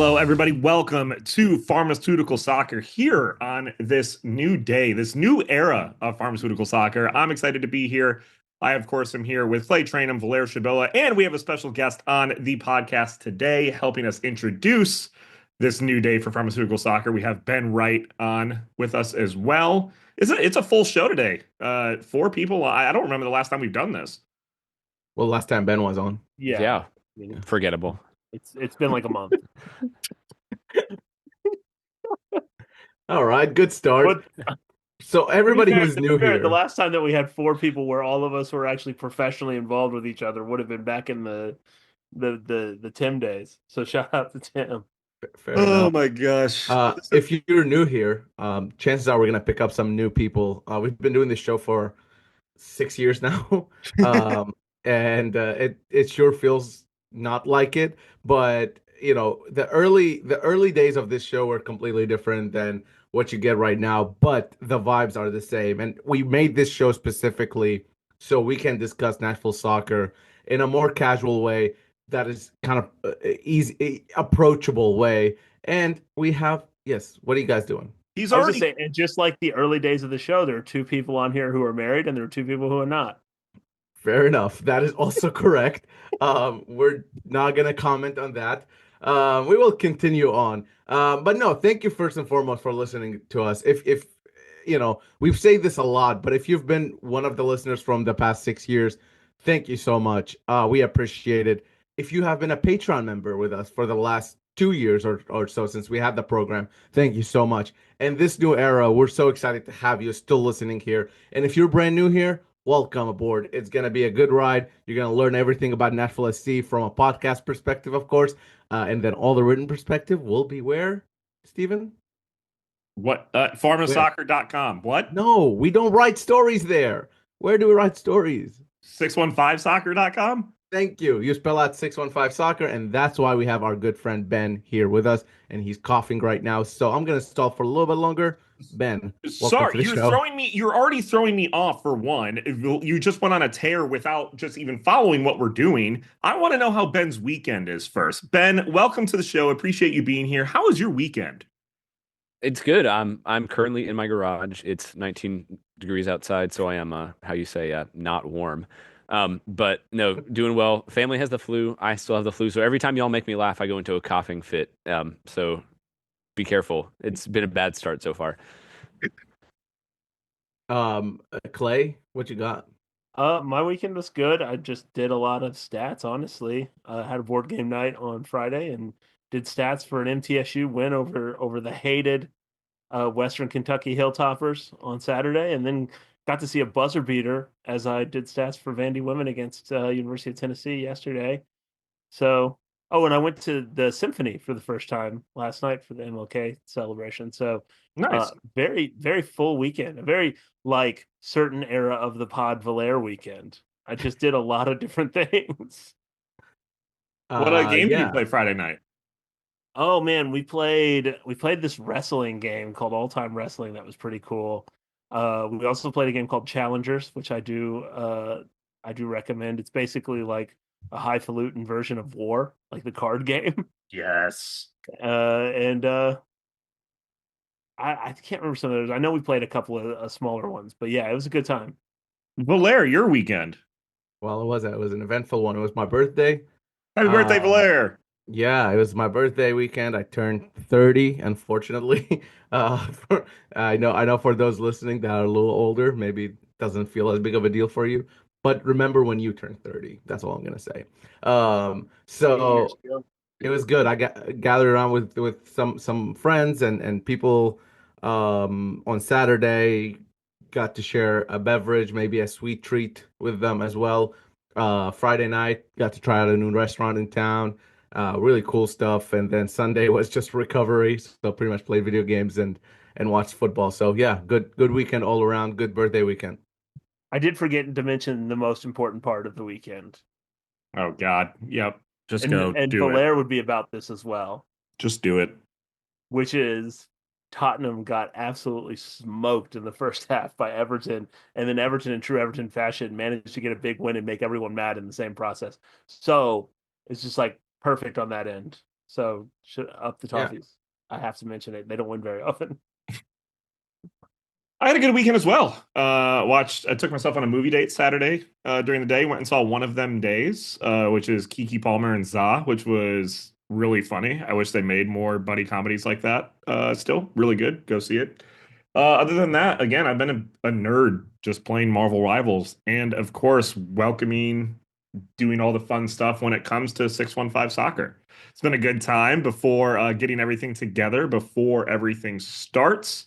Hello, everybody. Welcome to Pharmaceutical Soccer here on this new day, this new era of pharmaceutical soccer. I'm excited to be here. I, of course, am here with Clay Trainum, Valer Shabilla, and we have a special guest on the podcast today helping us introduce this new day for pharmaceutical soccer. We have Ben Wright on with us as well. It's a full show today. Four people. I don't remember the last time we've done this. Well, last time Ben was on. Yeah, I mean, forgettable. it's been like a month. All right, good start. But So everybody to be who's fair, new the here, last time that we had four people where all of us were actually professionally involved with each other would have been back in the Tim days. So shout out to Tim. fair Oh enough. my gosh. If you're new here, chances are we're gonna pick up some new people. We've been doing this show for 6 years now, and it sure feels not like it. But you know, the early days of this show were completely different than what you get right now. But the vibes are the same, and we made this show specifically so we can discuss Nashville soccer in a more casual way that is kind of easy, approachable way. And we have, yes, what are you guys doing? He's I was already just saying, and just like the early days of the show, there are two people on here who are married, and there are two people who are not. Fair enough. That is also correct. We're not gonna comment on that. We will continue on. But no, thank you first and foremost for listening to us. If you know, we've said this a lot, but if you've been one of the listeners from the past 6 years, thank you so much. We appreciate it. If you have been a Patreon member with us for the last 2 years or so since we had the program, thank you so much. And this new era, we're so excited to have you still listening here. And if you're brand new here, welcome aboard. It's going to be a good ride. You're going to learn everything about Nashville SC from a podcast perspective, of course. And then all the written perspective will be where, Steven? what? Where? Pharmasoccer.com. What? No, we don't write stories there. Where do we write stories? 615soccer.com. Thank you. You spell out 615 Soccer, and that's why we have our good friend Ben here with us, and he's coughing right now. So I'm going to stall for a little bit longer. Ben, welcome to Sorry, the show. you're already throwing me off for one. You just went on a tear without just even following what we're doing. I want to know how Ben's weekend is first. Ben, welcome to the show. Appreciate you being here. How was your weekend? It's good. I'm currently in my garage. It's 19 degrees outside, so I am how you say not warm. But no, doing well. Family has the flu. I still have the flu. So every time y'all make me laugh, I go into a coughing fit. So be careful. It's been a bad start so far. Clay, what you got? My weekend was good. I just did a lot of stats, honestly. Had a board game night on Friday and did stats for an MTSU win over the hated Western Kentucky Hilltoppers on Saturday, and then got to see a buzzer beater as I did stats for Vandy women against University of Tennessee yesterday. So, oh, and I went to the symphony for the first time last night for the MLK celebration. So, Nice. very, very full weekend, a very like certain era of the Pod Valer weekend. I just did a lot of different things. What game did you Yeah. play Friday night? Oh man, we played this wrestling game called All Time Wrestling that was pretty cool. We also played a game called Challengers, which I do recommend. It's basically like a highfalutin version of War, like the card game. Yes. And I can't remember some of those. I know we played a couple of smaller ones, but yeah, it was a good time. Valer, your weekend. Well, it was an eventful one. It was my birthday. Happy birthday, Uh, Valer. Yeah, it was my birthday weekend. I turned 30, unfortunately. I know for those listening that are a little older, maybe it doesn't feel as big of a deal for you. But remember when you turn 30. That's all I'm gonna say. So it was good. I got gathered around with some friends and people on Saturday, got to share a beverage, maybe a sweet treat with them as well. Friday night, got to try out a new restaurant in town. Really cool stuff. And then Sunday was just recovery, so pretty much played video games and watched football. So yeah, good weekend all around. Good birthday weekend. I did forget to mention the most important part of the weekend, Oh God. Yep. Just and go and do it. Valer would be about this as well, Just do it. which is Tottenham got absolutely smoked in the first half by Everton, and then Everton, in true Everton fashion, managed to get a big win and make everyone mad in the same process. So it's just like perfect on that end. So up the Yeah. Toffees. I have to mention it. They don't win very often. I had a good weekend as well. I took myself on a movie date Saturday during the day. Went and saw One of Them Days, which is Kiki Palmer and Za, which was really funny. I wish they made more buddy comedies like that. Still really good. Go see it. Other than that, again, I've been a nerd just playing Marvel Rivals, and of course, doing all the fun stuff when it comes to 615 Soccer. It's been a good time before getting everything together before everything starts,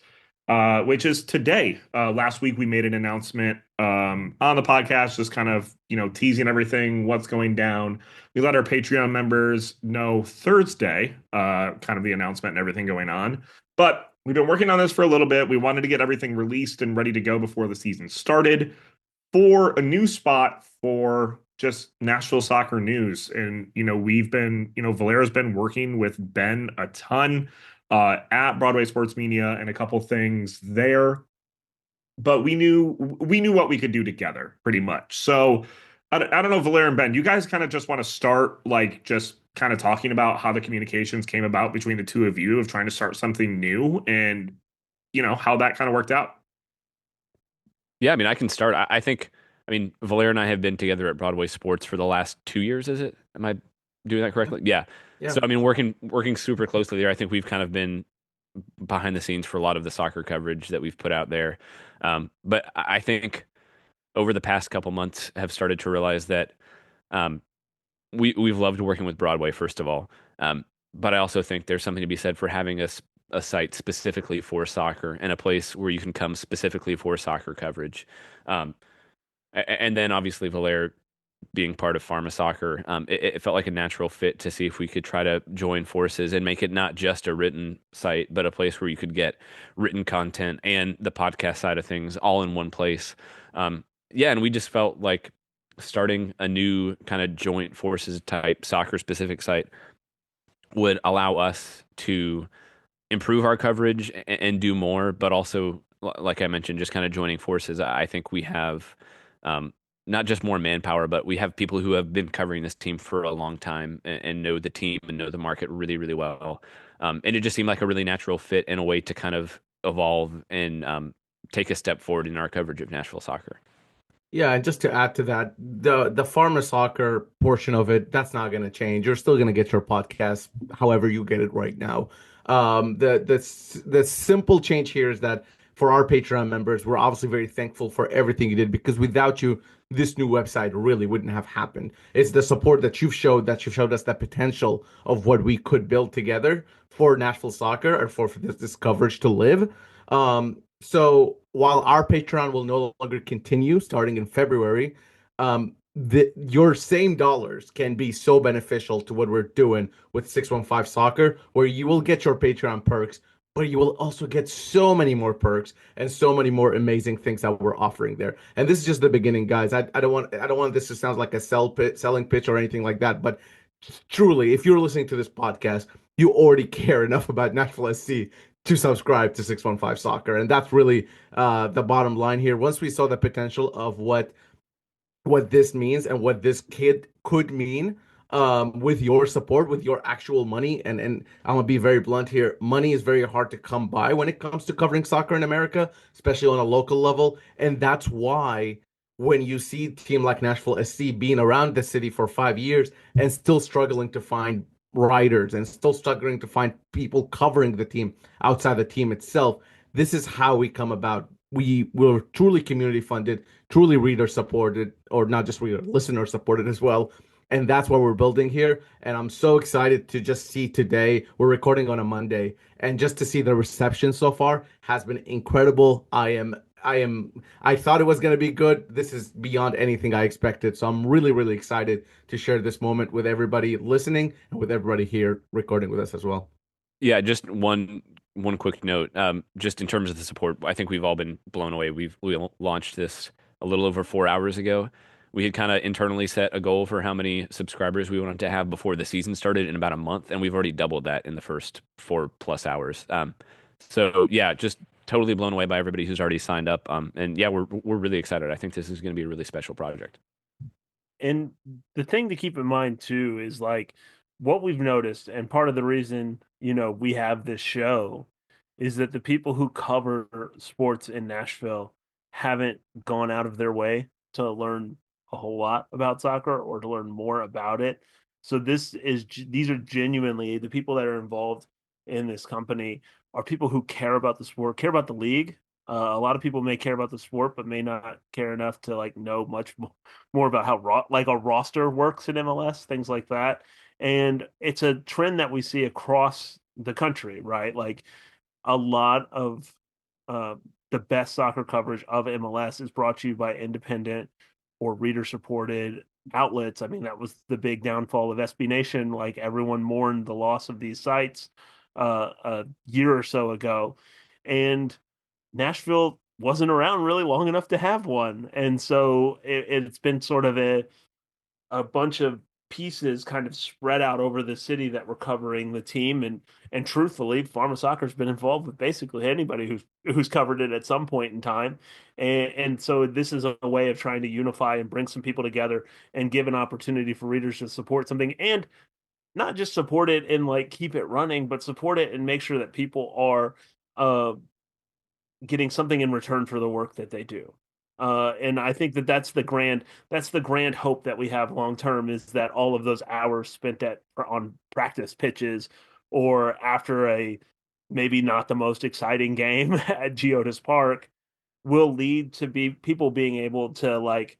which is today. Last week we made an announcement on the podcast, just kind of teasing everything, what's going down. We let our Patreon members know Thursday, kind of the announcement and everything going on. But we've been working on this for a little bit. We wanted to get everything released and ready to go before the season started for a new spot for just Nashville soccer news. And, Valera's been working with Ben a ton at Broadway Sports Media and a couple things there. But we knew what we could do together pretty much. So I don't know, Valera and Ben, you guys kind of just want to start just kind of talking about how the communications came about between the two of you of trying to start something new and, how that kind of worked out. Yeah, I mean, I can start. Valera and I have been together at Broadway Sports for the last 2 years, is it? Am I doing that correctly? Yeah. Yeah. So, working super closely there. I think we've kind of been behind the scenes for a lot of the soccer coverage that we've put out there. But I think over the past couple months have started to realize that we've loved working with Broadway, first of all. But I also think there's something to be said for having a site specifically for soccer and a place where you can come specifically for soccer coverage. And then obviously Valera being part of Pharma Soccer, it felt like a natural fit to see if we could try to join forces and make it not just a written site, but a place where you could get written content and the podcast side of things all in one place. And we just felt like starting a new kind of joint forces type soccer specific site would allow us to improve our coverage and do more, but also, like I mentioned, just kind of joining forces. I think we have not just more manpower, but we have people who have been covering this team for a long time and know the team and know the market really, really well. And it just seemed like a really natural fit and a way to kind of evolve and take a step forward in our coverage of Nashville soccer. Yeah, and just to add to that, the Pharma Soccer portion of it, that's not going to change. You're still going to get your podcast however you get it right now. The simple change here is that for our Patreon members, we're obviously very thankful for everything you did, because without you, this new website really wouldn't have happened. It's the support that you've showed us the potential of what we could build together for Nashville soccer, or for this coverage to live. So while our Patreon will no longer continue starting in February, your same dollars can be so beneficial to what we're doing with 615 Soccer, where you will get your Patreon perks, but you will also get so many more perks and so many more amazing things that we're offering there. And this is just the beginning, guys. I don't want this to sound like a selling pitch or anything like that, but truly, if you're listening to this podcast, you already care enough about Nashville SC to subscribe to 615 Soccer. And that's really the bottom line here. Once we saw the potential of what this means and what this kid could mean, with your support, with your actual money, and I'm gonna be very blunt here, money is very hard to come by when it comes to covering soccer in America, especially on a local level. And that's why when you see a team like Nashville SC being around the city for 5 years and still struggling to find writers and still struggling to find people covering the team outside the team itself, this is how we come about. We're truly community funded, truly reader supported, or not just reader, listener supported as well. And that's what we're building here. And I'm so excited to just see today. We're recording on a Monday, and just to see the reception so far has been incredible. I thought it was going to be good. This is beyond anything I expected. So I'm really, really excited to share this moment with everybody listening and with everybody here recording with us as well. Yeah, just one quick note. Just in terms of the support, I think we've all been blown away. We launched this a little over 4 hours ago. We had kind of internally set a goal for how many subscribers we wanted to have before the season started in about a month, and we've already doubled that in the first 4+ hours. So yeah, just totally blown away by everybody who's already signed up. And yeah, we're really excited. I think this is going to be a really special project. And the thing to keep in mind too is, like, what we've noticed, and part of the reason, we have this show is that the people who cover sports in Nashville haven't gone out of their way to learn a whole lot about soccer or to learn more about it. So these are genuinely the people that are involved in this company are people who care about the sport, care about the league. A lot of people may care about the sport, but may not care enough to like know much more about how like a roster works in MLS, things like that. And it's a trend that we see across the country, right? Like a lot of uh, the best soccer coverage of MLS is brought to you by independent or reader supported outlets. I mean, that was the big downfall of SB Nation. Like everyone mourned the loss of these sites a year or so ago. And Nashville wasn't around really long enough to have one. And so it's been sort of a bunch of pieces kind of spread out over the city that were covering the team, and truthfully, Pharma Soccer's been involved with basically anybody who's covered it at some point in time, and so this is a way of trying to unify and bring some people together and give an opportunity for readers to support something, and not just support it and like keep it running, but support it and make sure that people are uh, getting something in return for the work that they do. And I think that that's the grand hope that we have long term, is that all of those hours spent on practice pitches or after a maybe not the most exciting game at Geodis Park will lead to people being able to like,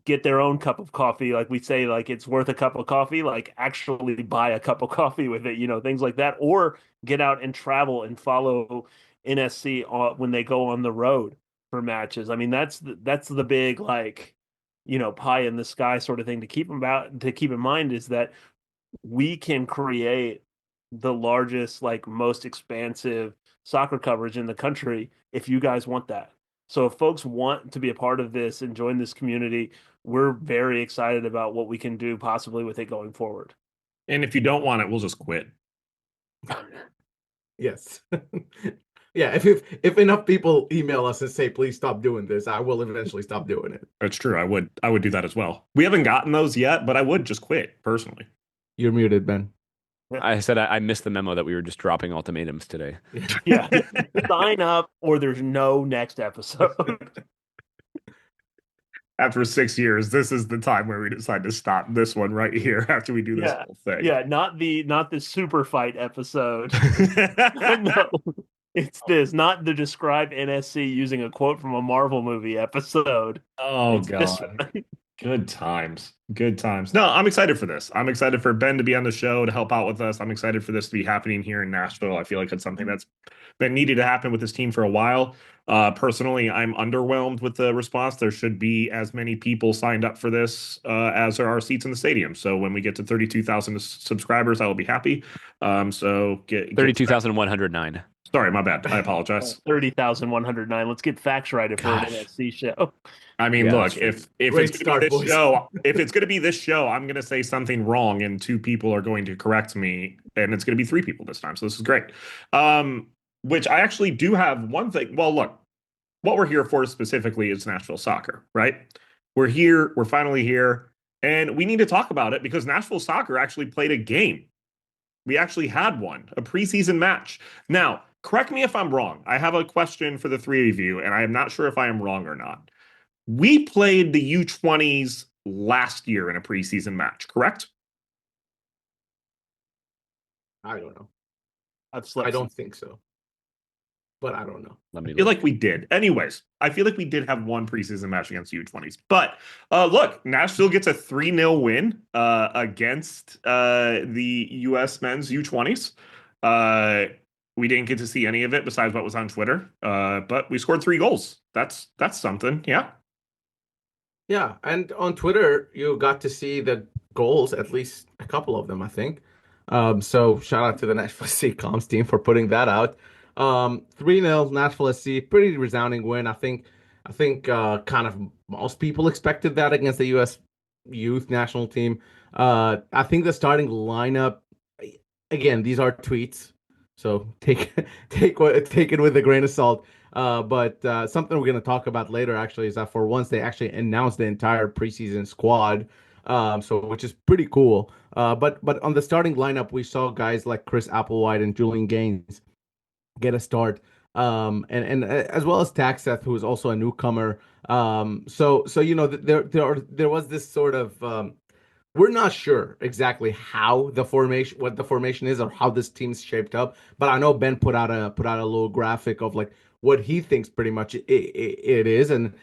get their own cup of coffee. Like we say, like it's worth a cup of coffee, like actually buy a cup of coffee with it, things like that, or get out and travel and follow NSC when they go on the road for matches. I mean, that's the big like, pie in the sky sort of thing to keep in mind, is that we can create the largest, like most expansive soccer coverage in the country if you guys want that. So if folks want to be a part of this and join this community, we're very excited about what we can do possibly with it going forward. And if you don't want it, we'll just quit. Yes. Yeah, if enough people email us and say, please stop doing this, I will eventually stop doing it. That's true. I would do that as well. We haven't gotten those yet, but I would just quit personally. You're muted, Ben. I said I missed the memo that we were just dropping ultimatums today. Yeah. Sign up or there's no next episode. After 6 years, this is the time where we decide to stop this one right here after we do this whole thing. Yeah, not the super fight episode. No. It's this, not the describe NSC using a quote from a Marvel movie episode. Oh, it's God. Good times. Good times. No, I'm excited for this. I'm excited for Ben to be on the show to help out with us. I'm excited for this to be happening here in Nashville. I feel like it's something that's been needed to happen with this team for a while. Personally, I'm underwhelmed with the response. There should be as many people signed up for this as there are seats in the stadium. So when we get to 32,000 subscribers, I will be happy. So get 32,109. Sorry, my bad. I apologize. 30,109. Let's get facts right for an NSC show. I mean, Yeah, look, if it's going to be this show, if it's going to be this show, I'm going to say something wrong and 2 people are going to correct me, and it's going to be 3 people this time. So this is great. Which I actually do have one thing. Well, look, what we're here for specifically is Nashville Soccer, right? We're here. We're finally here, and we need to talk about it because Nashville Soccer actually played a game. We actually had one, a preseason match. Now, correct me if I'm wrong. I have a question for the 3 of you, and I am not sure if I am wrong or not. We played the U20s last year in a preseason match, correct? I don't know. I don't think so. But I don't know. I feel like we did. Anyways, I feel like we did have one preseason match against U20s. But look, Nashville gets a 3-0 win against the U.S. men's U20s. We didn't get to see any of it besides what was on Twitter. But we scored 3 goals. That's something. Yeah. Yeah, and on Twitter, you got to see the goals, at least a couple of them, I think. So shout out to the Nashville SC comms team for putting that out. 3-0 Nashville SC, pretty resounding win. I think kind of most people expected that against the U.S. youth national team. I think the starting lineup, again, these are tweets, so take it with a grain of salt. But something we're going to talk about later actually is that for once they actually announced the entire preseason squad, so which is pretty cool. But on the starting lineup, we saw guys like Chris Applewhite and Julian Gaines get a start. And as well as Taxeth, who is also a newcomer. So there was this sort of we're not sure exactly what the formation is or how this team's shaped up, but I know Ben put out a little graphic of like what he thinks pretty much it is, and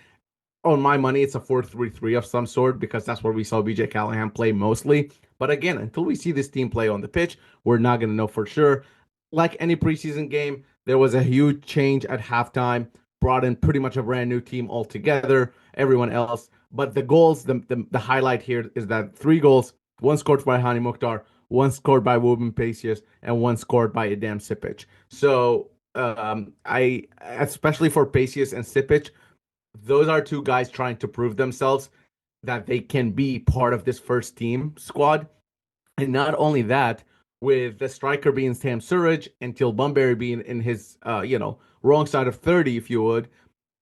on my money, it's a 4-3-3 of some sort because that's where we saw BJ Callahan play mostly. But again, until we see this team play on the pitch, we're not going to know for sure. Like any preseason game, there was a huge change at halftime, brought in pretty much a brand new team altogether, everyone else. But the goals, the highlight here is that 3 goals, one scored by Hani Mukhtar, one scored by Wubin Pacius, and one scored by Adam Sipic. So I, especially for Pacius and Sipic, those are 2 guys trying to prove themselves that they can be part of this first team squad. And not only that, with the striker being Sam Surridge and Till Bunbury being in his wrong side of 30, if you would,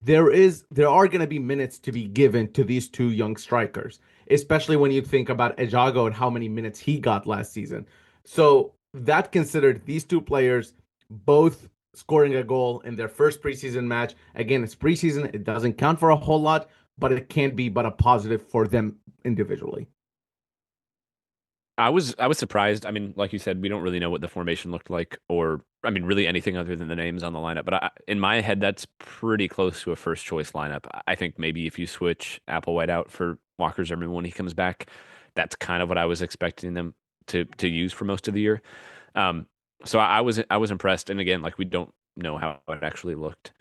there are going to be minutes to be given to these 2 young strikers, especially when you think about Ejago and how many minutes he got last season. So that considered, these 2 players both scoring a goal in their first preseason match. Again, it's preseason. It doesn't count for a whole lot, but it can't be but a positive for them individually. I was surprised. I mean, like you said, we don't really know what the formation looked like, or I mean, really anything other than the names on the lineup. But in my head, that's pretty close to a first choice lineup. I think maybe if you switch Applewhite out for Walker Zimmerman when he comes back, that's kind of what I was expecting them to use for most of the year. So I was impressed. And again, like we don't know how it actually looked.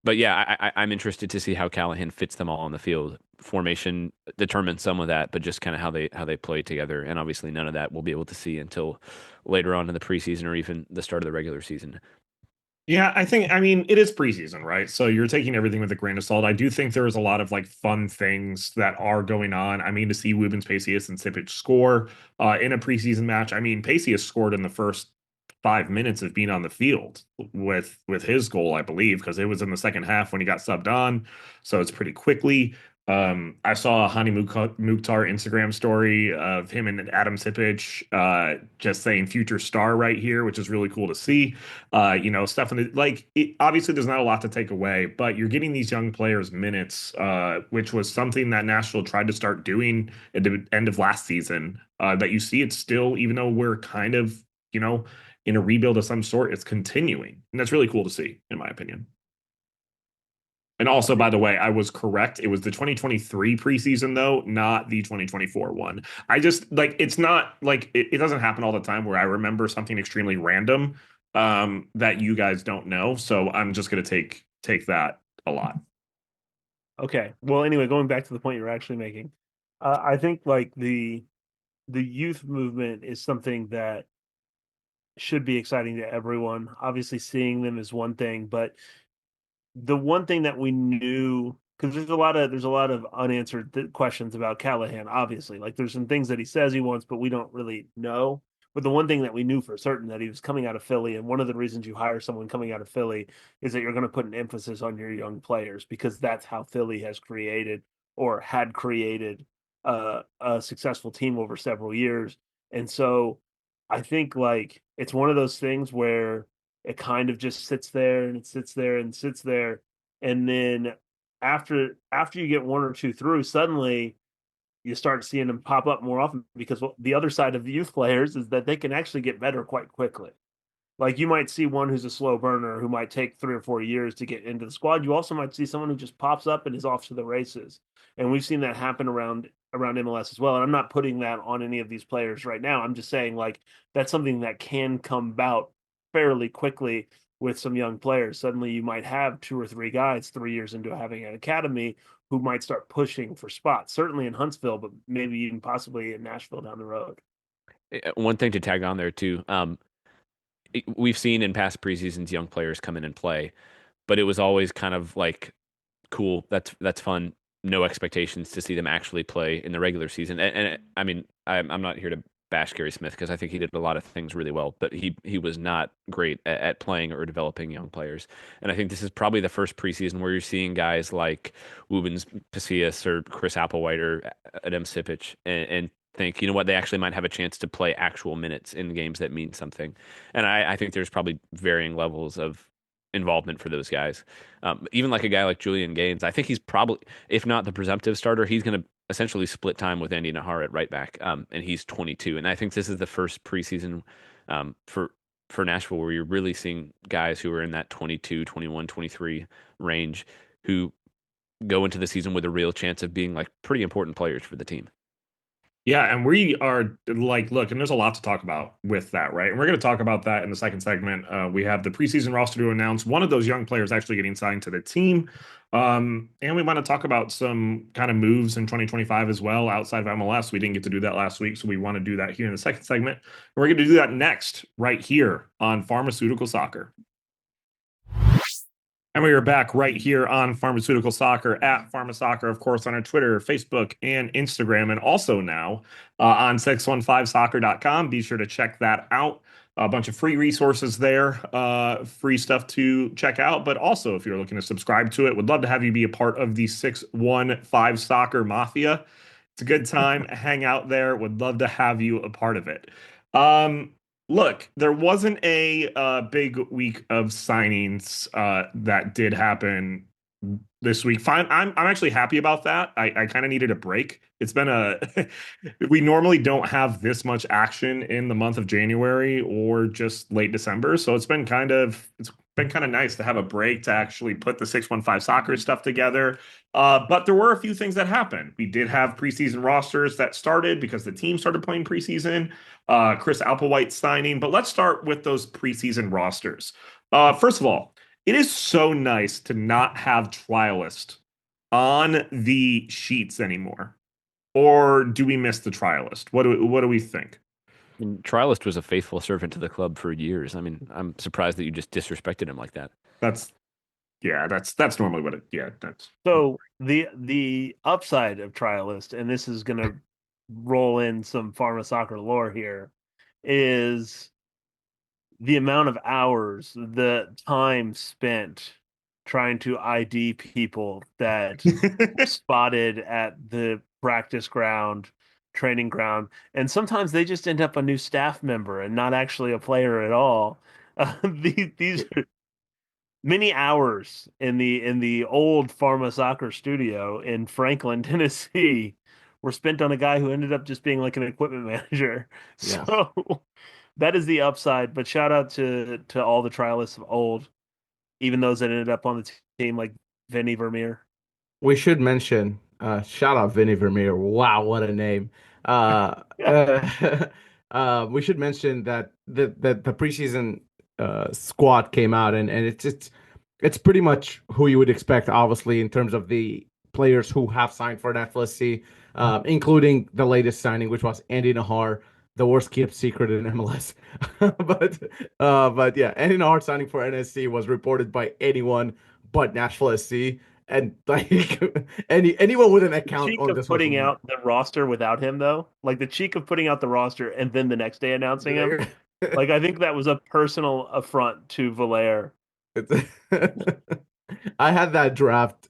But yeah, I'm interested to see how Callahan fits them all on the field. Formation determines some of that, but just kind of how they play together. And obviously, none of that we'll be able to see until later on in the preseason or even the start of the regular season. Yeah, I mean, it is preseason, right? So you're taking everything with a grain of salt. I do think there's a lot of like fun things that are going on. I mean, to see Wubens, Pacius, and Sipic score in a preseason match. I mean, Pacius scored in the first 5 minutes of being on the field with his goal, I believe, because it was in the second half when he got subbed on. So it's pretty quickly. I saw a Hani Mukhtar Instagram story of him and Adam Sipic just saying future star right here, which is really cool to see. Stuff obviously there's not a lot to take away, but you're getting these young players minutes, which was something that Nashville tried to start doing at the end of last season. That you see it still, even though we're kind of, in a rebuild of some sort, it's continuing. And that's really cool to see, in my opinion. And also, by the way, I was correct. It was the 2023 preseason, though, not the 2024 one. I just it's not like it doesn't happen all the time where I remember something extremely random that you guys don't know. So I'm just going to take that a lot. Okay. Well, anyway, going back to the point you're actually making, I think like the youth movement is something that should be exciting to everyone. Obviously, seeing them is one thing, but the one thing that we knew, because there's a lot of unanswered questions about Callahan. Obviously, like there's some things that he says he wants, but we don't really know. But the one thing that we knew for certain that he was coming out of Philly, and one of the reasons you hire someone coming out of Philly is that you're going to put an emphasis on your young players because that's how Philly has created or had created a successful team over several years. And so I think like it's one of those things where it kind of just sits there and it sits there and sits there. And then after you get 1 or 2 through, suddenly you start seeing them pop up more often because the other side of the youth players is that they can actually get better quite quickly. Like you might see one who's a slow burner who might take 3 or 4 years to get into the squad. You also might see someone who just pops up and is off to the races. And we've seen that happen around MLS as well. And I'm not putting that on any of these players right now. I'm just saying like that's something that can come about fairly quickly with some young players. Suddenly you might have 2 or 3 guys 3 years into having an academy who might start pushing for spots, certainly in Huntsville, but maybe even possibly in Nashville down the road. One thing to tag on there too. We've seen in past preseasons young players come in and play, but it was always kind of like cool. That's fun. No expectations to see them actually play in the regular season. And I mean, I'm not here to bash Gary Smith because I think he did a lot of things really well, but he was not great at playing or developing young players. And I think this is probably the first preseason where you're seeing guys like Wubens Pacius or Chris Applewhite or Adam Sipic and think, you know what, they actually might have a chance to play actual minutes in games that mean something. And I think there's probably varying levels of involvement for those guys. Even like a guy like Julian Gaines, I think he's probably, if not the presumptive starter, he's going to essentially split time with Andy Nahar at right back. And he's 22. And I think this is the first preseason for Nashville where you're really seeing guys who are in that 22, 21, 23 range who go into the season with a real chance of being like pretty important players for the team. Yeah, and we are like, look, and there's a lot to talk about with that, right? And we're going to talk about that in the second segment. We have the preseason roster to announce. One of those young players actually getting signed to the team. And we want to talk about some kind of moves in 2025 as well outside of MLS. We didn't get to do that last week, so we want to do that here in the second segment. And we're going to do that next, right here on Pharmaceutical Soccer. And we are back right here on Pharmaceutical Soccer at PharmaSoccer, of course, on our Twitter, Facebook, and Instagram, and also now on 615soccer.com. Be sure to check that out. A bunch of free resources there, free stuff to check out. But also, if you're looking to subscribe to it, would love to have you be a part of the 615 Soccer Mafia. It's a good time. Hang out there. Would love to have you a part of it. Look, there wasn't a big week of signings that did happen this week. Fine, I'm actually happy about that. I kind of needed a break. It's been we normally don't have this much action in the month of January or just late December, so it's been kind of nice to have a break to actually put the 615 Soccer stuff together. But there were a few things that happened. We did have preseason rosters that started because the team started playing preseason. Chris Applewhite signing. But let's start with those preseason rosters. First of all, it is so nice to not have trialist on the sheets anymore. Or do we miss the trialist? What do we think? I mean, Trialist was a faithful servant to the club for years. I mean, I'm surprised that you just disrespected him like that. That's normally what that's so the upside of trialist, and this is gonna roll in some Pharma Soccer lore here, is the amount of hours, the time spent trying to ID people that were spotted at the practice ground, training ground, and sometimes they just end up a new staff member and not actually a player at all. These are many hours in the old Pharma Soccer studio in Franklin, Tennessee, were spent on a guy who ended up just being like an equipment manager. Yeah. So that is the upside. But shout out to all the trialists of old, even those that ended up on the team, like Vinny Vermeer. We should mention, shout out Vinny Vermeer. Wow, what a name. We should mention that the preseason squad came out, and it's pretty much who you would expect, obviously, in terms of the players who have signed for Nashville SC, including the latest signing, which was Andy Nahar, the worst kept secret in MLS. but yeah, Andy Nahar signing for NSC was reported by anyone but Nashville SC. And like anyone with an account cheek on of this putting out the roster without him, though, like the cheek of putting out the roster and then the next day announcing him, like I think that was a personal affront to Valaire. I had that draft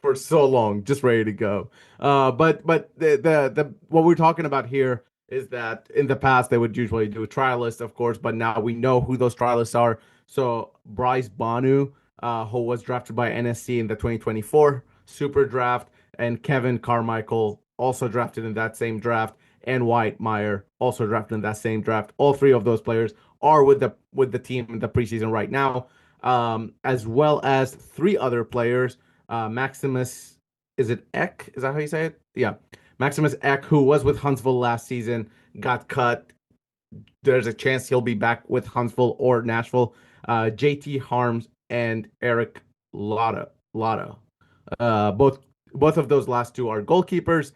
for so long, just ready to go. But the what we're talking about here is that in the past they would usually do a trialist, of course, but now we know who those trialists are. So Bryce Banu, who was drafted by NSC in the 2024 Super Draft, and Kevin Carmichael, also drafted in that same draft, and Wyatt Meyer, also drafted in that same draft. All three of those players are with the team in the preseason right now, as well as three other players. Maximus, is it Eck? Is that how you say it? Yeah. Maximus Eck, who was with Huntsville last season, got cut. There's a chance he'll be back with Huntsville or Nashville. JT Harms and Eric Lotta. Both of those last two are goalkeepers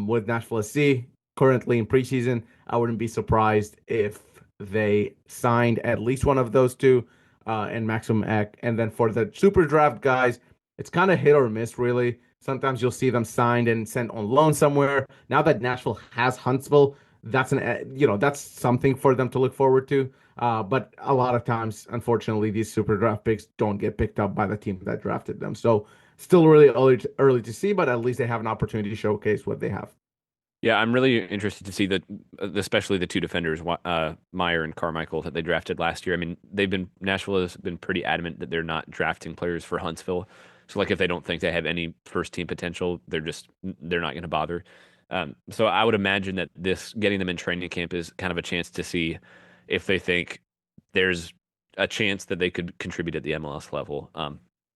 with Nashville SC currently in preseason. I wouldn't be surprised if they signed at least one of those two, and Maximum Eck. And then for the Super Draft guys, it's kind of hit or miss, really. Sometimes you'll see them signed and sent on loan somewhere. Now that Nashville has Huntsville, that's that's something for them to look forward to. But a lot of times, unfortunately, these Super Draft picks don't get picked up by the team that drafted them. So still really early to see, but at least they have an opportunity to showcase what they have. Yeah, I'm really interested to see especially the two defenders, Meyer and Carmichael, that they drafted last year. I mean, Nashville has been pretty adamant that they're not drafting players for Huntsville. So, like, if they don't think they have any first team potential, they're not going to bother. So, I would imagine that this getting them in training camp is kind of a chance to see if they think there's a chance that they could contribute at the MLS level.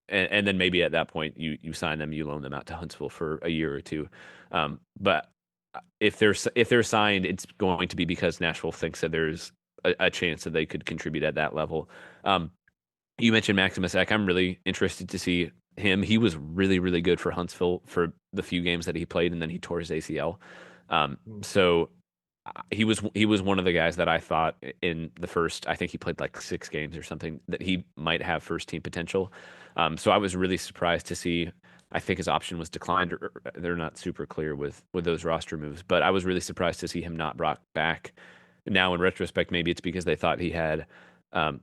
And then maybe at that point you sign them, you loan them out to Huntsville for a year or two. But if they're signed, it's going to be because Nashville thinks that there's a chance that they could contribute at that level. Um, you mentioned Maximus Ek. I'm really interested to see him. He was really, really good for Huntsville for the few games that he played, and then he tore his ACL. So he was one of the guys that I thought in the first. I think he played like 6 games or something, that he might have first team potential. So I was really surprised to see. I think his option was declined, or they're not super clear with those roster moves. But I was really surprised to see him not brought back. Now in retrospect, maybe it's because they thought he had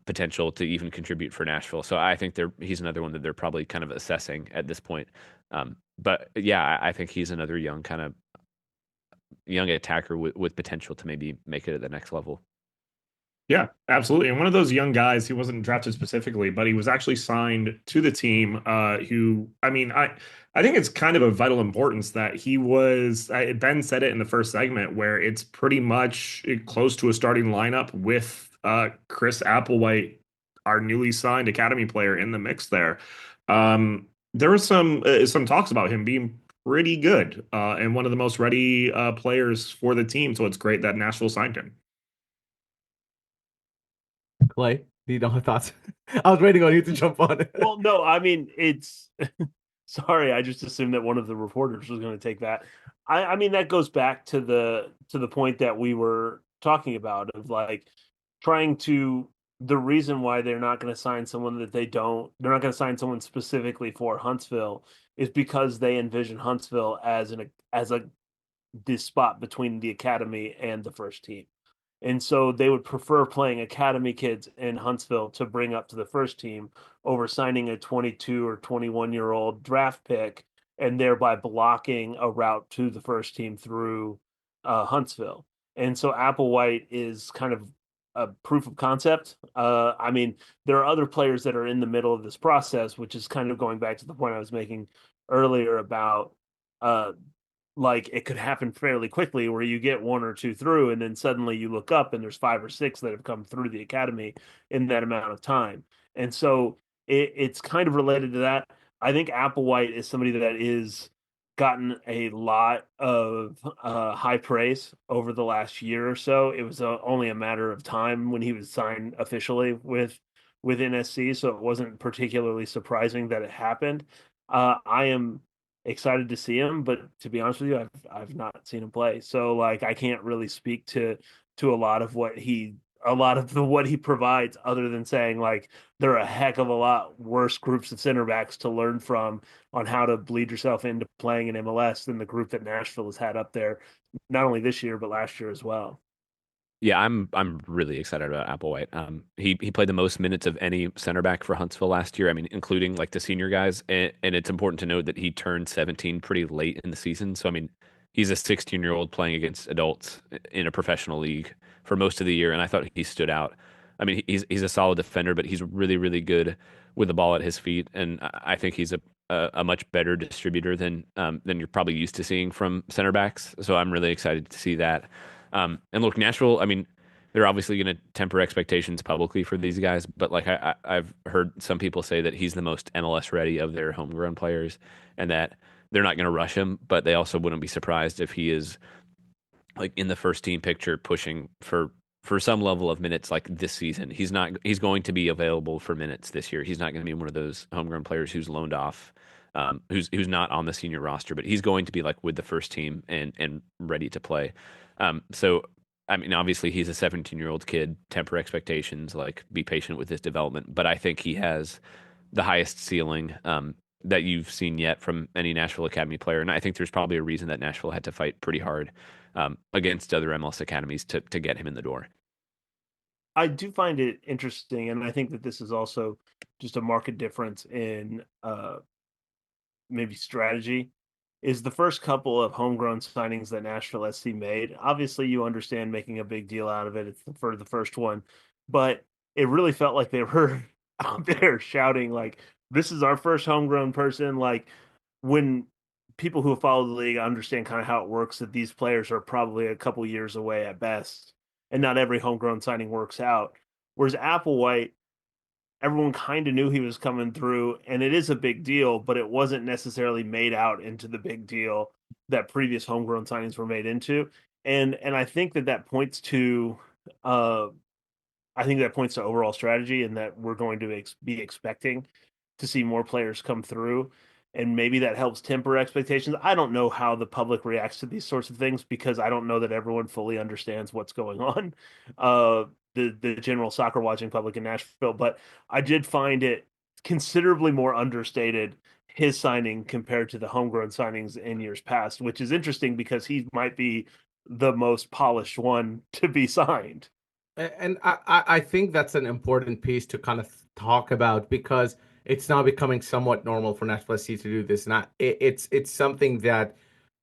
potential to even contribute for Nashville. So I think he's another one that they're probably kind of assessing at this point. But yeah, I think he's another young attacker with potential to maybe make it at the next level. Yeah, absolutely. And one of those young guys, he wasn't drafted specifically, but he was actually signed to the team. I think it's kind of of vital importance that he was. Ben said it in the first segment, where it's pretty much close to a starting lineup with Chris Applewhite, our newly signed academy player, in the mix there. There was some talks about him being pretty good and one of the most ready players for the team. So it's great that Nashville signed him. Clay, do you know my thoughts? I was waiting on you to jump on it. Well, no, I mean, it's sorry, I just assumed that one of the reporters was going to take that. I mean, that goes back to the point that we were talking about of like trying to the reason why they're not going to sign someone that they're not going to sign someone specifically for Huntsville is because they envision Huntsville as a this spot between the academy and the first team. And so they would prefer playing academy kids in Huntsville to bring up to the first team over signing a 22 or 21-year-old draft pick and thereby blocking a route to the first team through Huntsville. And so Applewhite is kind of a proof of concept. I mean, there are other players that are in the middle of this process, which is kind of going back to the point I was making earlier about uh, like it could happen fairly quickly where you get one or two through and then suddenly you look up and there's 5 or 6 that have come through the academy in that amount of time. And so it's kind of related to that. I think Applewhite is somebody that is gotten a lot of high praise over the last year or so. It was only a matter of time when he was signed officially with NSC, so it wasn't particularly surprising that it happened. I am excited to see him, but to be honest with you, I've not seen him play. So like I can't really speak to a lot of what he provides other than saying like they're a heck of a lot worse groups of center backs to learn from on how to bleed yourself into playing in MLS than the group that Nashville has had up there, not only this year but last year as well. Yeah, I'm really excited about Applewhite. He played the most minutes of any center back for Huntsville last year. I mean, including like the senior guys. And it's important to note that he turned 17 pretty late in the season. So I mean, he's a 16-year-old playing against adults in a professional league for most of the year, and I thought he stood out. I mean, he's a solid defender, but he's really, really good with the ball at his feet, and I think he's a much better distributor than you're probably used to seeing from center backs. So I'm really excited to see that. And look, Nashville, I mean, they're obviously going to temper expectations publicly for these guys, but like I've heard some people say that he's the most MLS ready of their homegrown players, and that they're not going to rush him, but they also wouldn't be surprised if he is like in the first team picture pushing for some level of minutes like this season. He's going to be available for minutes this year. He's not going to be one of those homegrown players who's loaned off, who's not on the senior roster, but he's going to be like with the first team and ready to play. So I mean, obviously he's a 17-year-old kid, temper expectations, like be patient with his development, but I think he has the highest ceiling that you've seen yet from any Nashville Academy player. And I think there's probably a reason that Nashville had to fight pretty hard against other MLS academies to get him in the door. I do find it interesting, and I think that this is also just a market difference in maybe strategy. is the first couple of homegrown signings that Nashville SC made. Obviously, you understand making a big deal out of it. It's for the first one, but it really felt like they were out there shouting like, "This is our first homegrown person." Like when people who follow the league understand kind of how it works, that these players are probably a couple years away at best, and not every homegrown signing works out. Whereas Applewhite, everyone kind of knew he was coming through, and it is a big deal, but it wasn't necessarily made out into the big deal that previous homegrown signings were made into. And I think that points to uh I think that points to overall strategy, and that we're going to be expecting to see more players come through. And maybe that helps temper expectations. I don't know how the public reacts to these sorts of things, because I don't know that everyone fully understands what's going on. The general soccer watching public in Nashville, but I did find it considerably more understated, his signing, compared to the homegrown signings in years past, which is interesting because he might be the most polished one to be signed. And I think that's an important piece to kind of talk about, because it's now becoming somewhat normal for Nashville SC to do this. Not it's something that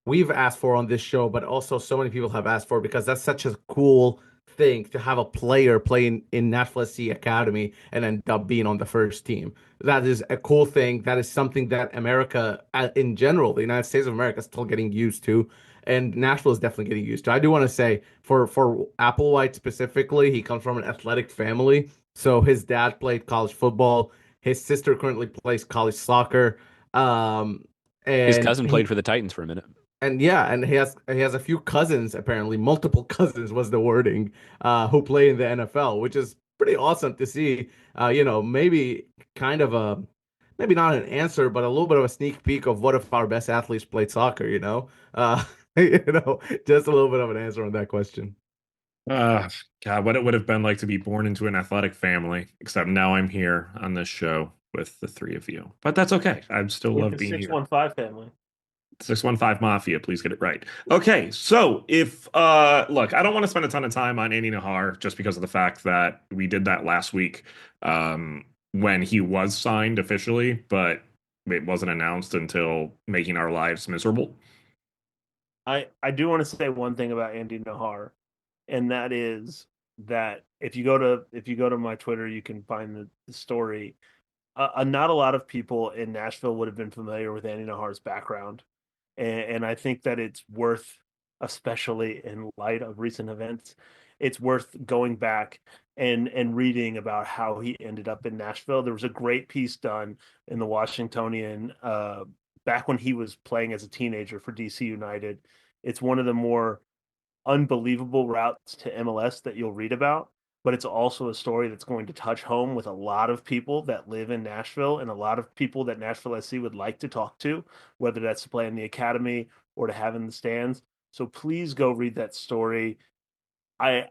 we've asked for on this show, but also so many people have asked for, because that's such a cool thing to have a player playing in Nashville SC Academy and end up being on the first team. That is a cool thing. That is something that America, in general, the United States of America, is still getting used to, and Nashville is definitely getting used to. I do want to say, for Applewhite specifically, he comes from an athletic family. So his dad played college football. His sister currently plays college soccer. Um, His and cousin played for the Titans for a minute. and yeah, and he has a few cousins, apparently multiple cousins was the wording, who play in the NFL, which is pretty awesome to see. Maybe kind of a, maybe not an answer, but a little bit of a sneak peek of what if our best athletes played soccer. Just a little bit of an answer on that question. God, what it would have been like to be born into an athletic family, except now I'm here on this show with the three of you. But that's okay. I still With love the being here. 615 family. 615 Mafia, please get it right. Okay, so if look, I don't want to spend a ton of time on Andy Nahar, just because of the fact that we did that last week, when he was signed officially, but it wasn't announced until making our lives miserable. I do want to say one thing about Andy Nahar, and that is that if you go to my Twitter, you can find the story. Not a lot of people in Nashville would have been familiar with Andy Nahar's background, and I think that it's worth, especially in light of recent events, it's worth going back and reading about how he ended up in Nashville. There was a great piece done in the Washingtonian back when he was playing as a teenager for DC United. It's one of the more unbelievable routes to MLS that you'll read about, but it's also a story that's going to touch home with a lot of people that live in Nashville, and a lot of people that Nashville SC would like to talk to, whether that's to play in the academy or to have in the stands. So please go read that story. I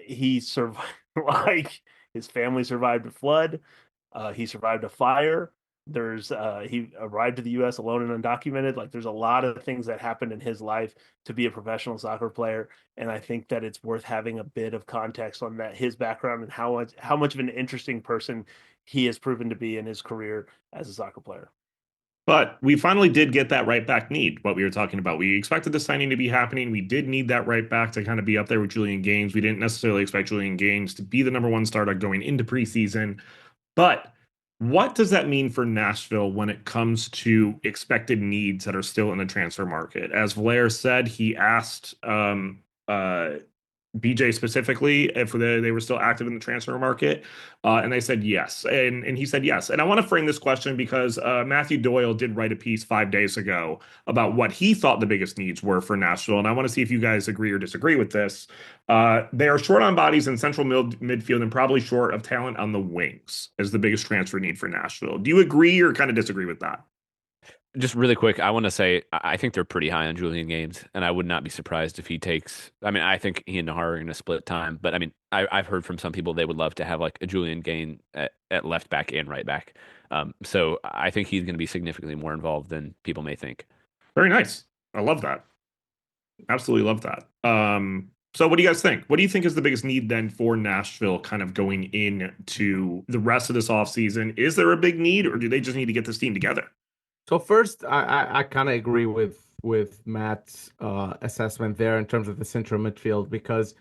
he survived like his family survived a flood. He survived a fire. He arrived to the U.S. alone and undocumented. Like there's a lot of things that happened in his life to be a professional soccer player, and I think that it's worth having a bit of context on that, his background, and how much of an interesting person he has proven to be in his career as a soccer player. But we finally did get that right back need, what we were talking about. We expected the signing to be happening. We did need that right back to kind of be up there with Julian Gaines. We didn't necessarily expect Julian Gaines to be the number one starter going into preseason. But what does that mean for Nashville when it comes to expected needs that are still in the transfer market? As Valair said, he asked BJ specifically if they were still active in the transfer market, and they said yes, and he said yes. And I want to frame this question because Matthew Doyle did write a piece 5 days ago about what he thought the biggest needs were for Nashville, and I want to see if you guys agree or disagree with this. They are short on bodies in central midfield and probably short of talent on the wings as the biggest transfer need for Nashville. Do you agree or kind of disagree with that? Just really quick, I want to say I think they're pretty high on Julian Gaines, and I would not be surprised if he takes. I mean, I think he and Nahar are going to split time, but I mean, I've heard from some people they would love to have like a Julian Gaines at left back and right back. So I think he's going to be significantly more involved than people may think. Very nice. I love that. Absolutely love that. So what do you guys think? What do you think is the biggest need then for Nashville kind of going into the rest of this offseason? Is there a big need, or do they just need to get this team together? So first, I kind of agree with with Matt's assessment there in terms of the central midfield because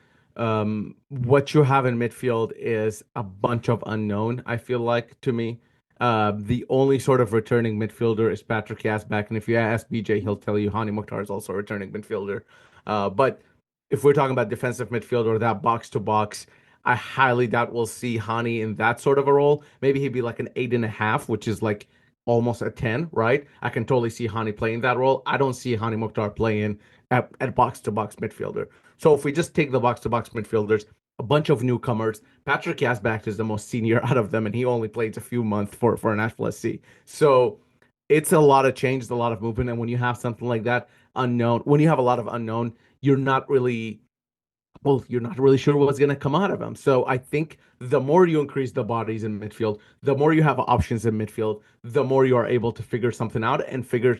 what you have in midfield is a bunch of unknown, I feel like, to me. The only sort of returning midfielder is Patrick Yazbek, and if you ask BJ, he'll tell you Hani Mukhtar is also a returning midfielder. But if we're talking about defensive midfield or that box to box, I highly doubt we'll see Hani in that sort of a role. Maybe he'd be like an 8.5, which is like almost a 10, right? I can totally see Hani playing that role. I don't see Hani Mukhtar playing at box to box midfielder. So if we just take the box to box midfielders, a bunch of newcomers, Patrick Yazbak is the most senior out of them, and he only played a few months for Nashville SC. So it's a lot of change, a lot of movement. And when you have something like that, unknown, when you have a lot of unknown, you're not really sure what's going to come out of him. So I think the more you increase the bodies in midfield, the more you have options in midfield, the more you are able to figure something out and figure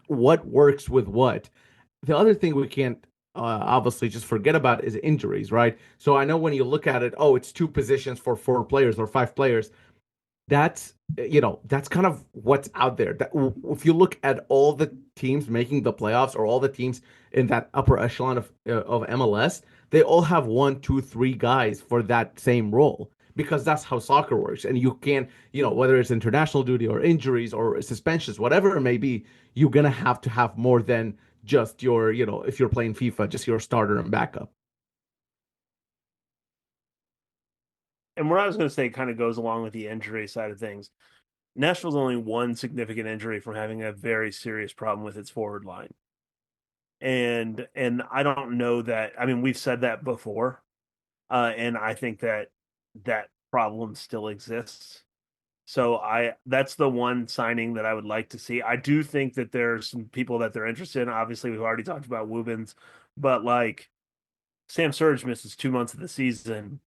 what works with what. The other thing we can't obviously just forget about is injuries, right? So I know when you look at it, oh, it's two positions for four players or five players. That's kind of what's out there. That if you look at all the teams making the playoffs or all the teams in that upper echelon of MLS, they all have one, two, three guys for that same role because that's how soccer works. And you can't, whether it's international duty or injuries or suspensions, whatever it may be, you're gonna have to have more than just your, if you're playing FIFA, just your starter and backup. And what I was going to say kind of goes along with the injury side of things. Nashville's only one significant injury from having a very serious problem with its forward line. And I don't know that. I mean, we've said that before, and I think that that problem still exists. So that's the one signing that I would like to see. I do think that there's some people that they're interested in. Obviously, we've already talked about Woobens, but like Sam Surge misses 2 months of the season.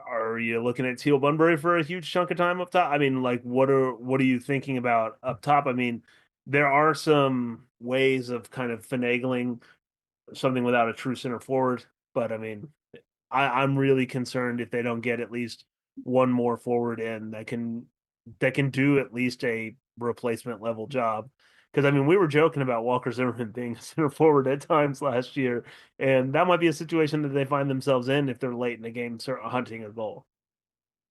Are you looking at Teal Bunbury for a huge chunk of time up top? I mean, like, what are you thinking about up top? I mean, there are some ways of kind of finagling something without a true center forward, but I mean, I'm really concerned if they don't get at least one more forward in that can do at least a replacement level job. Because I mean, we were joking about Walker Zimmerman being a center forward at times last year, and that might be a situation that they find themselves in if they're late in the game, start hunting a goal.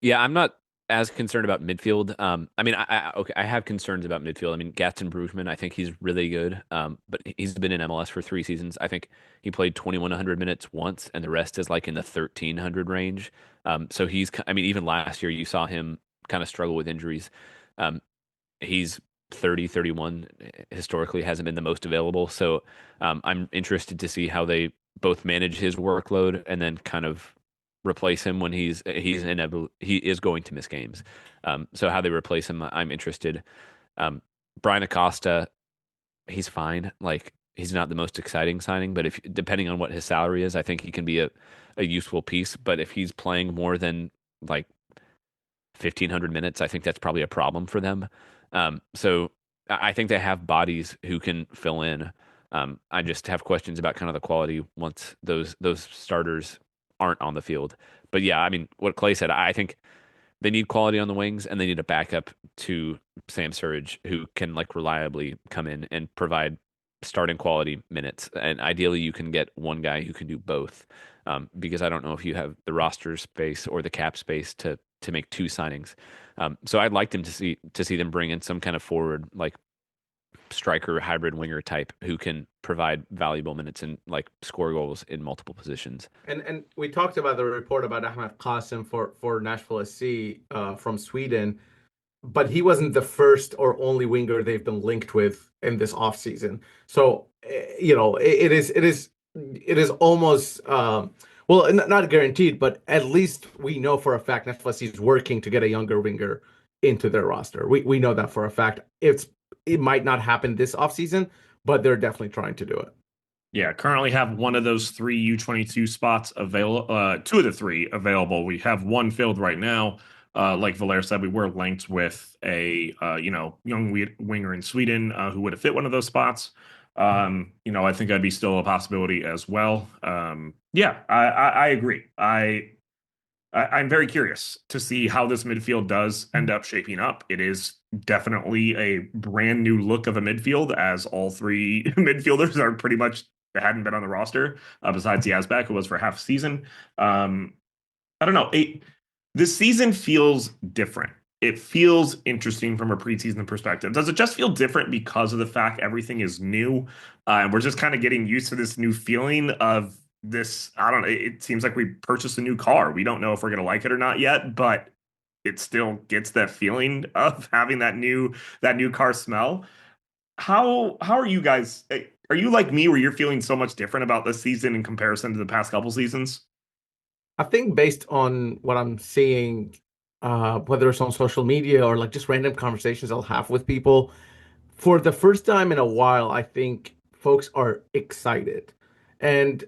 Yeah, I'm not as concerned about midfield. I mean, okay, I have concerns about midfield. I mean, Gaston Brugman, I think he's really good. But he's been in MLS for 3 seasons. I think he played 2,100 minutes once, and the rest is like in the 1,300 range. So I mean, even last year you saw him kind of struggle with injuries. He's 30, 31, historically hasn't been the most available. So I'm interested to see how they both manage his workload and then kind of replace him when he is going to miss games. So how they replace him, I'm interested. Brian Acosta, he's fine. Like he's not the most exciting signing, but if depending on what his salary is, I think he can be a useful piece. But if he's playing more than like 1,500 minutes, I think that's probably a problem for them. So I think they have bodies who can fill in. I just have questions about kind of the quality once those starters aren't on the field. But yeah, I mean, what Clay said, I think they need quality on the wings and they need a backup to Sam Surridge who can like reliably come in and provide starting quality minutes. And ideally, you can get one guy who can do both. Because I don't know if you have the roster space or the cap space to make two signings. So I'd like them to see them bring in some kind of forward like striker hybrid winger type who can provide valuable minutes and like score goals in multiple positions. And we talked about the report about Ahmed Qasim for Nashville SC from Sweden, but he wasn't the first or only winger they've been linked with in this offseason. So it is almost well, not guaranteed, but at least we know for a fact Nashville SC is working to get a younger winger into their roster. We know that for a fact. It might not happen this offseason, but they're definitely trying to do it. Yeah, currently have one of those three U22 spots available. Two of the three available. We have one filled right now. Like Valer said, we were linked with a young winger in Sweden who would have fit one of those spots. I think that'd be still a possibility as well. Yeah, I agree. I'm very curious to see how this midfield does end up shaping up. It is definitely a brand new look of a midfield, as all three midfielders are pretty much hadn't been on the roster, besides Yazbek, who was for half a season. I don't know. This season feels different. It feels interesting from a preseason perspective. Does it just feel different because of the fact everything is new? And we're just kind of getting used to this new feeling of this. I don't know. It seems like we purchased a new car. We don't know if we're going to like it or not yet, but it still gets that feeling of having that new car smell. How are you guys? Are you like me where you're feeling so much different about this season in comparison to the past couple seasons? I think based on what I'm seeing, whether it's on social media or like just random conversations I'll have with people, for the first time in a while, I think folks are excited. And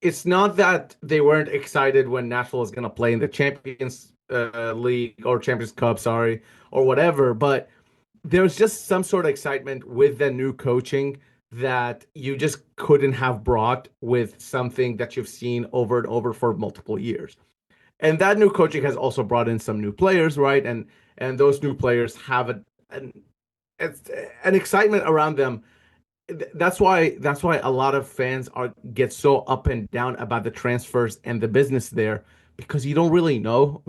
it's not that they weren't excited when Nashville was going to play in the Champions League or Champions Cup, sorry, or whatever, but there's just some sort of excitement with the new coaching that you just couldn't have brought with something that you've seen over and over for multiple years. And that new coaching has also brought in some new players, right? And those new players have an, an excitement around them. That's why a lot of fans get so up and down about the transfers and the business there, because you don't really know.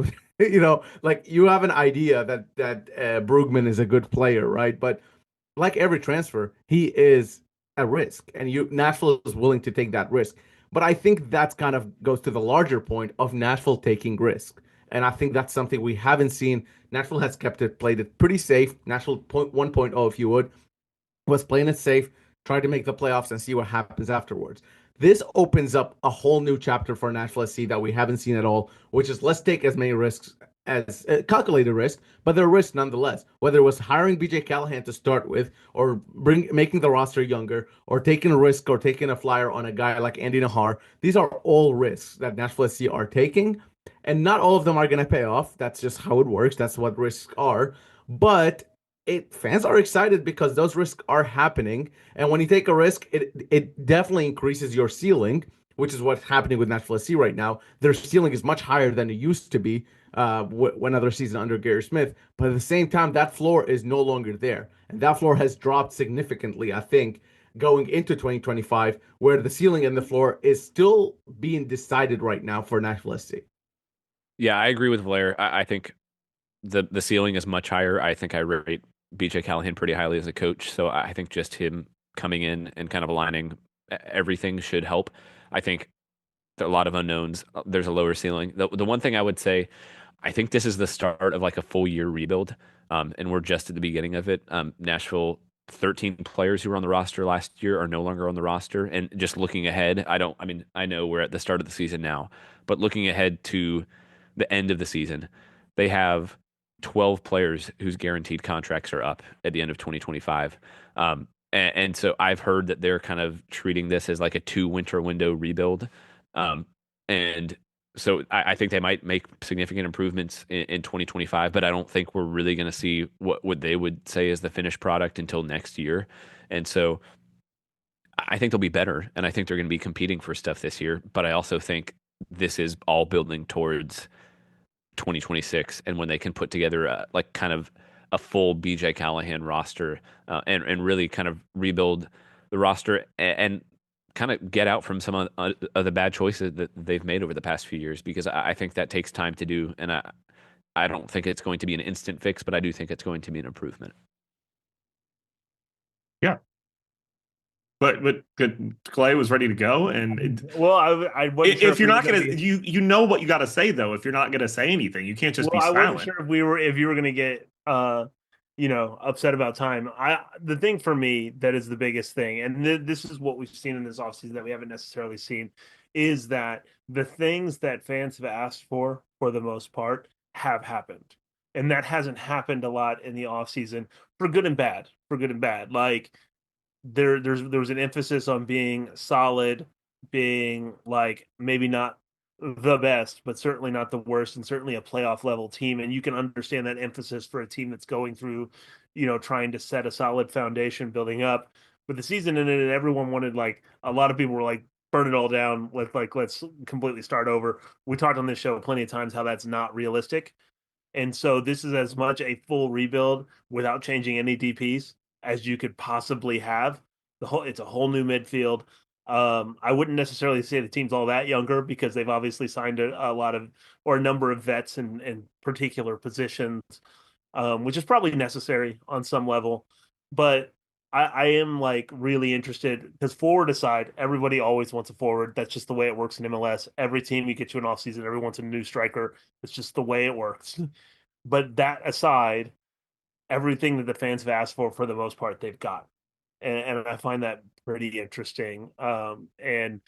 Like you have an idea that Brugman is a good player, right? But like every transfer, he is a risk, and Nashville is willing to take that risk. But I think that's kind of goes to the larger point of Nashville taking risk, and I think that's something we haven't seen. Nashville has played it pretty safe. Nashville 1.0, if you would, was playing it safe, try to make the playoffs and see what happens afterwards. This opens up a whole new chapter for Nashville SC that we haven't seen at all, which is let's take as many risks as calculated risk, but they're risks nonetheless. Whether it was hiring BJ Callahan to start with, or making the roster younger, or taking a risk, or taking a flyer on a guy like Andy Nahar, these are all risks that Nashville SC are taking, and not all of them are going to pay off. That's just how it works. That's what risks are. But fans are excited because those risks are happening, and when you take a risk, it definitely increases your ceiling, which is what's happening with Nashville SC right now. Their ceiling is much higher than it used to be when other season under Gary Smith, but at the same time, that floor is no longer there, and that floor has dropped significantly, I think, going into 2025, where the ceiling and the floor is still being decided right now for Nashville SC. Yeah, I agree with Blair. I think the ceiling is much higher. I think I rate BJ Callahan pretty highly as a coach. So I think just him coming in and kind of aligning everything should help. I think there are a lot of unknowns. There's a lower ceiling. The one thing I would say, I think this is the start of like a full year rebuild. And we're just at the beginning of it. Nashville, 13 players who were on the roster last year are no longer on the roster. And just looking ahead, I know we're at the start of the season now, but looking ahead to the end of the season, they have 12 players whose guaranteed contracts are up at the end of 2025. And so I've heard that they're kind of treating this as like a 2 winter window rebuild. And so I think they might make significant improvements in 2025, but I don't think we're really going to see what they would say is the finished product until next year. And so I think they'll be better, and I think they're going to be competing for stuff this year. But I also think this is all building towards 2026, and when they can put together like kind of a full BJ Callahan roster and really kind of rebuild the roster and kind of get out from some of the bad choices that they've made over the past few years, because I think that takes time to do, and I don't think it's going to be an instant fix, but I do think it's going to be an improvement. Yeah. But good. Clay was ready to go, and well, I wasn't sure if you're not we were gonna, you know what you got to say though. If you're not gonna say anything, you can't just be I silent. wasn't sure if you were gonna get upset about time. The thing for me that is the biggest thing, and this is what we've seen in this offseason that we haven't necessarily seen, is that the things that fans have asked for the most part, have happened. And that hasn't happened a lot in the offseason, for good and bad. For good and bad. Like there was an emphasis on being solid, being like maybe not the best, but certainly not the worst, and certainly a playoff level team. And you can understand that emphasis for a team that's going through, trying to set a solid foundation, building up. But the season ended, and everyone wanted, like, a lot of people were like, burn it all down. Let's completely start over. We talked on this show plenty of times how that's not realistic. And so this is as much a full rebuild without changing any DPs as you could possibly have. It's a whole new midfield. I wouldn't necessarily say the team's all that younger because they've obviously signed a lot of or a number of vets in particular positions, which is probably necessary on some level. But I am like really interested because forward aside, everybody always wants a forward. That's just the way it works in MLS. Every team you get to an offseason, everyone wants a new striker. It's just the way it works. But that aside, everything that the fans have asked for the most part, they've got. And I find that pretty interesting. And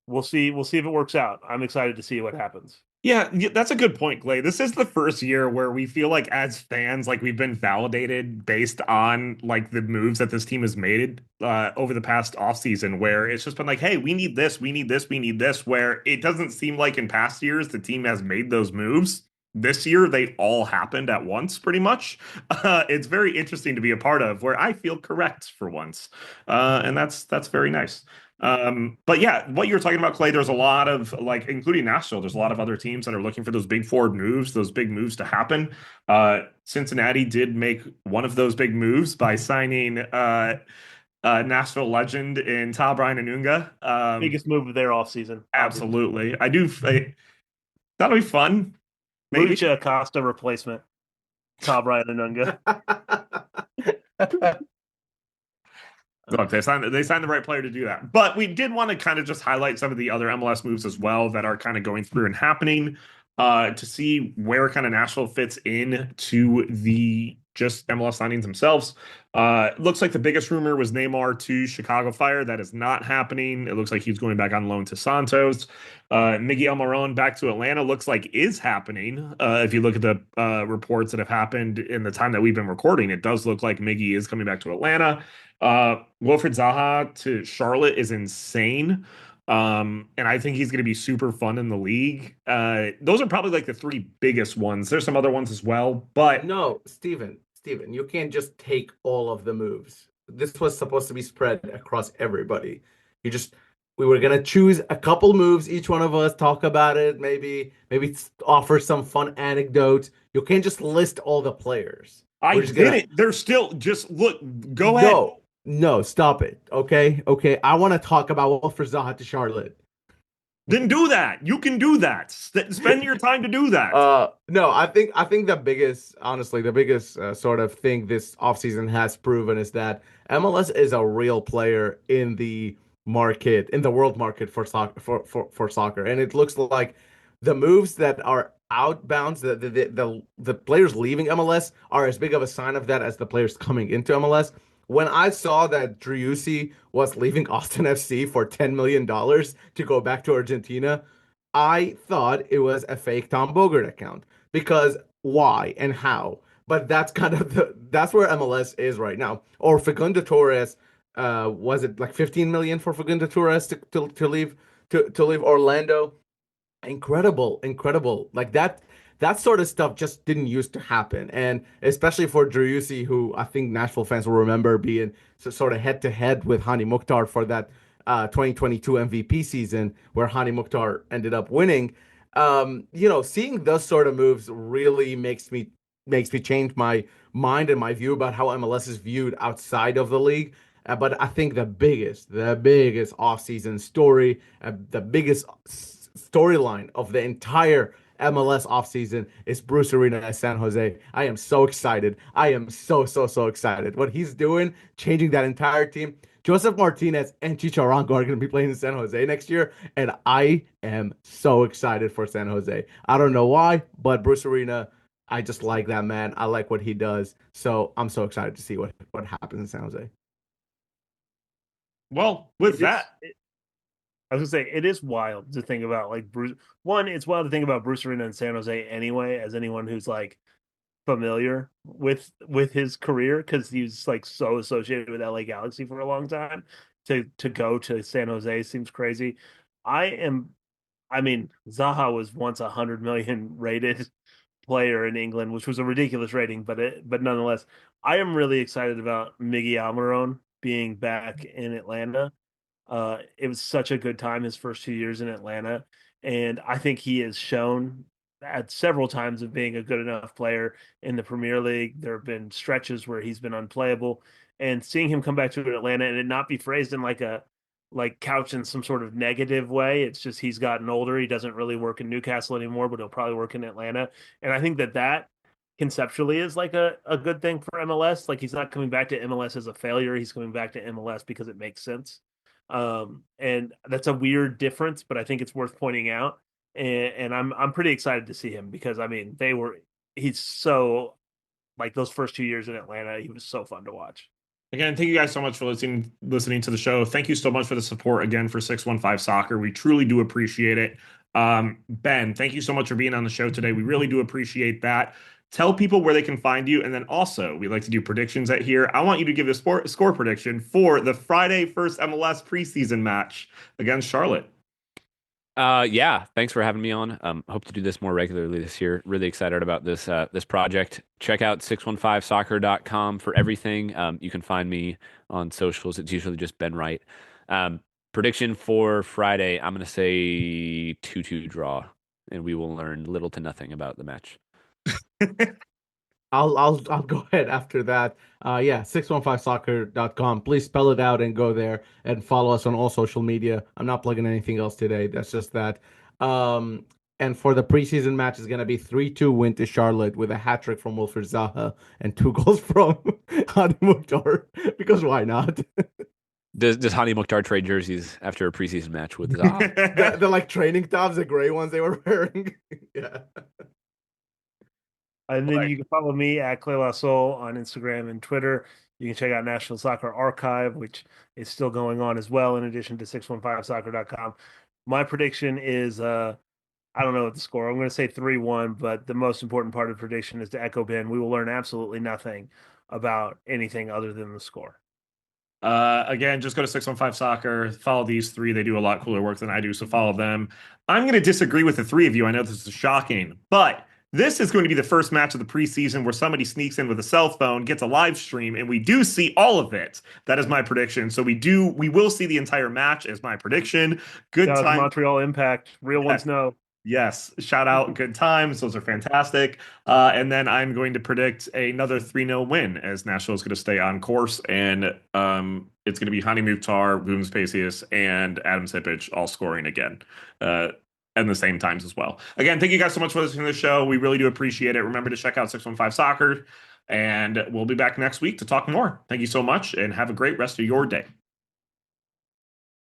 we'll see. We'll see if it works out. I'm excited to see what happens. Yeah, that's a good point, Clay. This is the first year where we feel like as fans, like we've been validated based on like the moves that this team has made over the past offseason, where it's just been like, hey, we need this, we need this, we need this, where it doesn't seem like in past years the team has made those moves. This year, they all happened at once, pretty much. It's very interesting to be a part of, where I feel correct for once, and that's very nice. But yeah, what you're talking about, Clay, there's a lot of like, including Nashville, there's a lot of other teams that are looking for those big forward moves, those big moves to happen. Cincinnati did make one of those big moves by signing Nashville legend in Ta Brian Anunga. Biggest move of their offseason. Absolutely. That'll be fun. Maybe. Lucha Acosta replacement. Ta Brian Anunga. Look, they signed the right player to do that. But we did want to kind of just highlight some of the other MLS moves as well that are kind of going through and happening to see where kind of Nashville fits in to the just MLS signings themselves. Looks like the biggest rumor was Neymar to Chicago Fire. That is not happening. It looks like he's going back on loan to Santos. Miguel Almiron back to Atlanta looks like is happening. If you look at the reports that have happened in the time that we've been recording, it does look like Miggy is coming back to Atlanta. Wilfred Zaha to Charlotte is insane. And I think he's going to be super fun in the league. Those are probably like the three biggest ones. There's some other ones as well, but no, Steven, you can't just take all of the moves. This was supposed to be spread across everybody. We were going to choose a couple moves, each one of us talk about it, maybe offer some fun anecdotes. You can't just list all the players. I didn't. They're still just look, go ahead. No, stop it. Okay. I want to talk about Wilfred Zaha to Charlotte. Then do that. You can do that. Spend your time to do that. No, I think the biggest sort of thing this offseason has proven is that MLS is a real player in the market, in the world market for soccer, for soccer, and it looks like the moves that are outbounds, the players leaving MLS are as big of a sign of that as the players coming into MLS. When I saw that Driussi was leaving Austin FC for $10 million to go back to Argentina, I thought it was a fake Tom Bogert account. Because why and how? But that's kind of that's where MLS is right now. Or Facundo Torres, was it like 15 million for Facundo Torres to leave Orlando? Incredible. Like that sort of stuff just didn't used to happen. And especially for Driussi, who I think Nashville fans will remember being sort of head-to-head with Hani Mukhtar for that 2022 MVP season where Hani Mukhtar ended up winning. Seeing those sort of moves really makes me change my mind and my view about how MLS is viewed outside of the league. But I think the biggest offseason story, the biggest storyline of the entire MLS offseason is Bruce Arena at San Jose. I am so excited. I am so excited. What he's doing, changing that entire team. Joseph Martinez and Chicharango are going to be playing in San Jose next year, and I am so excited for San Jose. I don't know why, but Bruce Arena, I just like that man. I like what he does, so I'm so excited to see what happens in San Jose. Well, with that... I was gonna say it is wild to think about like Bruce. One, it's wild to think about Bruce Arena in San Jose anyway, as anyone who's like familiar with his career, because he's like so associated with LA Galaxy for a long time. To go to San Jose seems crazy. Zaha was once 100 million rated player in England, which was a ridiculous rating, but nonetheless, I am really excited about Miggy Almiron being back in Atlanta. It was such a good time his first 2 years in Atlanta, and I think he has shown at several times of being a good enough player in the Premier League. There have been stretches where he's been unplayable, and seeing him come back to Atlanta and it not be phrased in like couch in some sort of negative way. It's just he's gotten older. He doesn't really work in Newcastle anymore, but he'll probably work in Atlanta. And I think that conceptually is like a good thing for MLS. Like he's not coming back to MLS as a failure. He's coming back to MLS because it makes sense. And that's a weird difference, but I think it's worth pointing out. And I'm pretty excited to see him because I mean he's so like those first 2 years in Atlanta, he was so fun to watch. Again, thank you guys so much for listening to the show. Thank you so much for the support again for 615 Soccer. We truly do appreciate it. Ben, thank you so much for being on the show today. We really do appreciate that. Tell people where they can find you. And then also, we like to do predictions at here. I want you to give a score prediction for the Friday first MLS preseason match against Charlotte. Yeah, thanks for having me on. Hope to do this more regularly this year. Really excited about this project. Check out 615soccer.com for everything. You can find me on socials. It's usually just Ben Wright. Prediction for Friday, I'm going to say 2-2 draw, and we will learn little to nothing about the match. I'll go ahead after that. 615soccer.com. Please spell it out and go there and follow us on all social media. I'm not plugging anything else today. That's just that. And for the preseason match, it's going to be 3-2 win to Charlotte with a hat trick from Wilfried Zaha and 2 goals from Hadi Mukhtar. Because why not? Does Hadi Mukhtar trade jerseys after a preseason match with Zaha? the like training tops, the gray ones they were wearing. Yeah. And then you can follow me at Clay Lasol on Instagram and Twitter. You can check out Nashville Soccer Archive, which is still going on as well, in addition to 615soccer.com. My prediction is, I don't know what the score. I'm going to say 3-1, but the most important part of the prediction is to echo Ben. We will learn absolutely nothing about anything other than the score. Again, just go to 615 Soccer, follow these 3. They do a lot cooler work than I do, so follow them. I'm going to disagree with the 3 of you. I know this is shocking, but this is going to be the first match of the preseason where somebody sneaks in with a cell phone, gets a live stream, and we do see all of it. That is my prediction. So we will see the entire match as my prediction. Good time. Montreal Impact. Real ones know. Yes. Shout out. Good times. Those are fantastic. And then I'm going to predict another 3-0 win as Nashville is going to stay on course. And it's going to be Hany Mukhtar, Vunes Pacius, and Adam Sipich all scoring again. And the same times as well. Again, thank you guys so much for listening to the show. We really do appreciate it. Remember to check out 615 Soccer, and we'll be back next week to talk more. Thank you so much, and have a great rest of your day.